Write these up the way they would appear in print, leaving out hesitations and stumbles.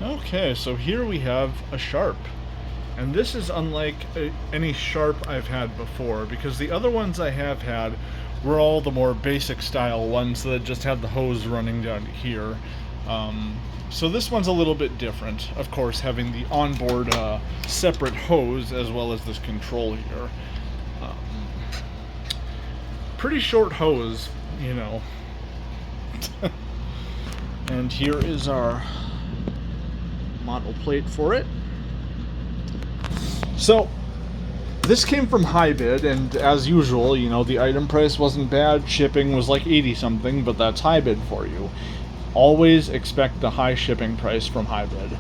Okay, so here we have a Sharp. And this is unlike any Sharp I've had before, because the other ones I have had were all the more basic style ones that just had the hose running down here. So this one's a little bit different, of course, having the onboard separate hose as well as this control here. Pretty short hose, you know. And here is our model plate for it. So this came from High Bid, and as usual, you know, the item price wasn't bad. Shipping was like 80 something, but that's High Bid for you. Always expect the high shipping price from High Bid.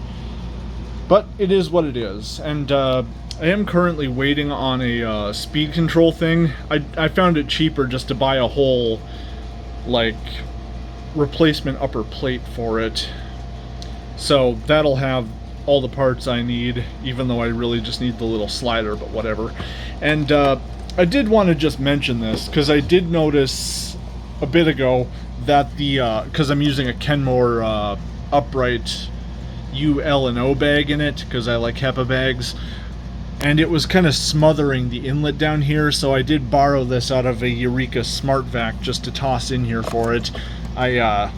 But it is what it is. And I am currently waiting on a speed control thing. I found it cheaper just to buy a whole, like, replacement upper plate for it. So that'll have all the parts I need, even though I really just need the little slider, but whatever. And I did want to just mention this, because I did notice a bit ago that because I'm using a Kenmore upright U, L, and O bag in it, because I like HEPA bags, and it was kind of smothering the inlet down here, so I did borrow this out of a Eureka Smart Vac just to toss in here for it. I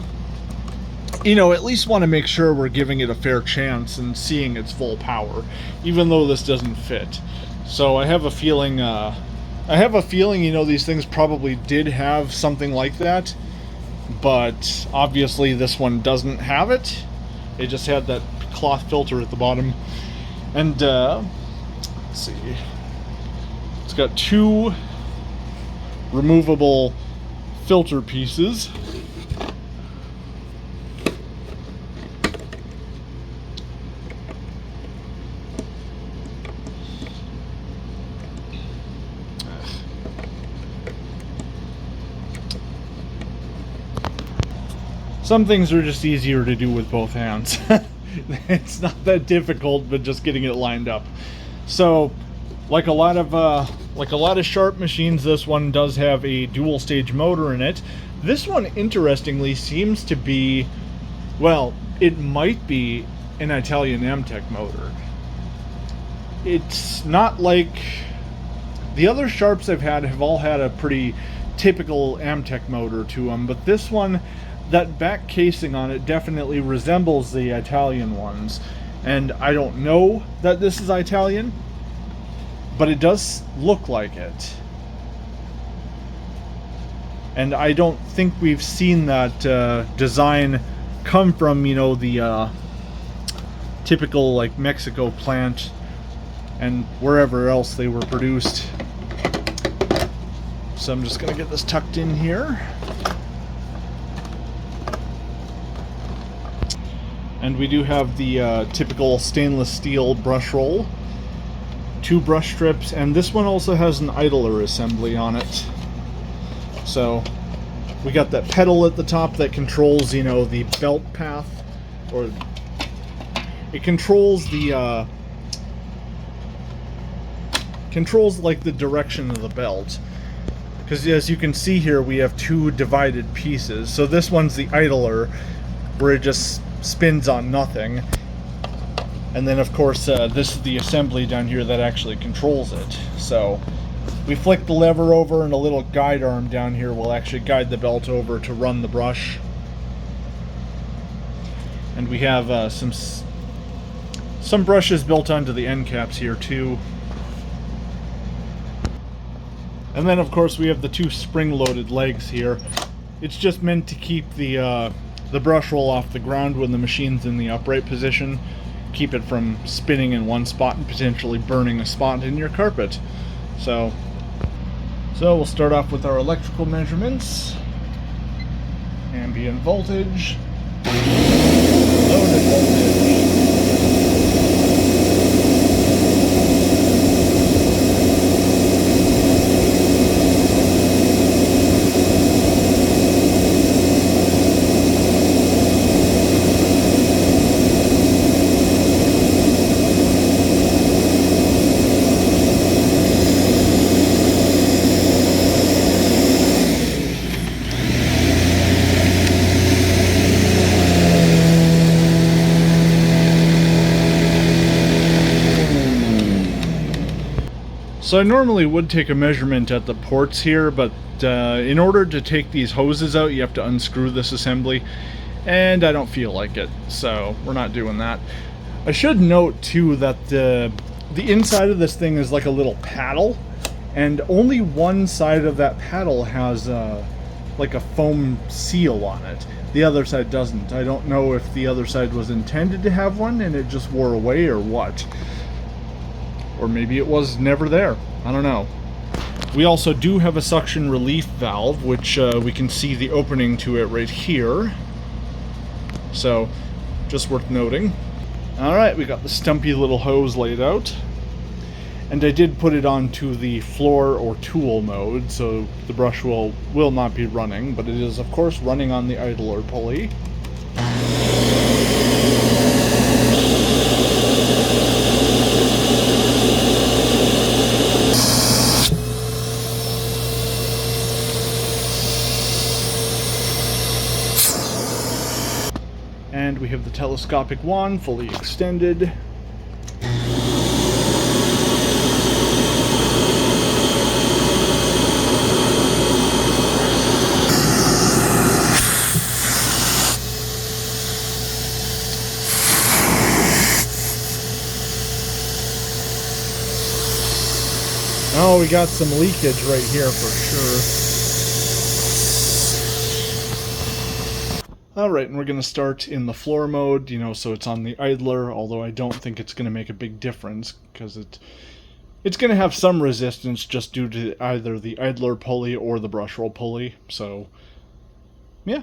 you know, at least want to make sure we're giving it a fair chance and seeing its full power, even though this doesn't fit. So I have a feeling, you know, these things probably did have something like that, but obviously this one doesn't have it. It just had that cloth filter at the bottom. And let's see, it's got two removable filter pieces. Some things are just easier to do with both hands. It's not that difficult, but just getting it lined up. So, like a lot of Sharp machines, this one does have a dual stage motor in it. This one, interestingly, seems to be, well, it might be an Italian Amtech motor. It's not like the other Sharps I've had have all had a pretty typical Amtech motor to them, but this one, that back casing on it definitely resembles the Italian ones. And I don't know that this is Italian, but it does look like it. And I don't think we've seen that design come from, you know, the typical, like, Mexico plant and wherever else they were produced. So I'm just gonna get this tucked in here. And we do have the typical stainless steel brush roll, 2 brush strips, and this one also has an idler assembly on it. So we got that pedal at the top that controls, you know, the belt path, or it controls the controls like the direction of the belt. Because as you can see here, we have 2 divided pieces. So this one's the idler, where it just spins on nothing, and then of course this is the assembly down here that actually controls it. So we flick the lever over, and a little guide arm down here will actually guide the belt over to run the brush. And we have some brushes built onto the end caps here too. And then of course we have the 2 spring-loaded legs here. It's just meant to keep the brush roll off the ground when the machine's in the upright position. Keep it from spinning in one spot and potentially burning a spot in your carpet. So we'll start off with our electrical measurements. Ambient voltage. Loaded voltage. So I normally would take a measurement at the ports here, but in order to take these hoses out, you have to unscrew this assembly, and I don't feel like it, so we're not doing that. I should note too that the inside of this thing is like a little paddle, and only one side of that paddle has like a foam seal on it. The other side doesn't. I don't know if the other side was intended to have one and it just wore away or what. Or maybe it was never there. I don't know. We also do have a suction relief valve, which we can see the opening to it right here. So, just worth noting. Alright, we got the stumpy little hose laid out. And I did put it onto the floor or tool mode, so the brush will not be running, but it is of course running on the idler pulley. And we have the telescopic wand fully extended. Oh, we got some leakage right here for sure. Alright, and we're going to start in the floor mode, you know, so it's on the idler, although I don't think it's going to make a big difference, because it's going to have some resistance just due to either the idler pulley or the brush roll pulley, so, yeah.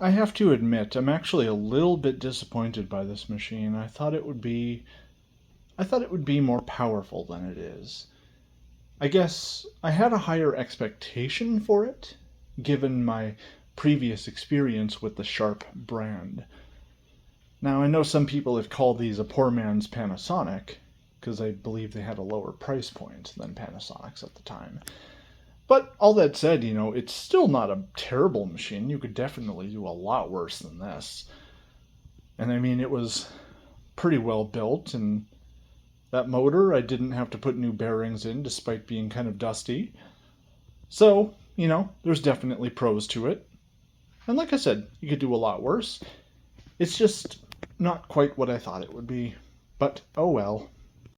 I have to admit, I'm actually a little bit disappointed by this machine. I thought it would be more powerful than it is. I guess I had a higher expectation for it, given my previous experience with the Sharp brand. Now, I know some people have called these a poor man's Panasonic, because I believe they had a lower price point than Panasonic's at the time. But all that said, you know, it's still not a terrible machine. You could definitely do a lot worse than this. And I mean, it was pretty well built, and that motor, I didn't have to put new bearings in despite being kind of dusty. So, you know, there's definitely pros to it. And like I said, you could do a lot worse. It's just not quite what I thought it would be. But, oh well.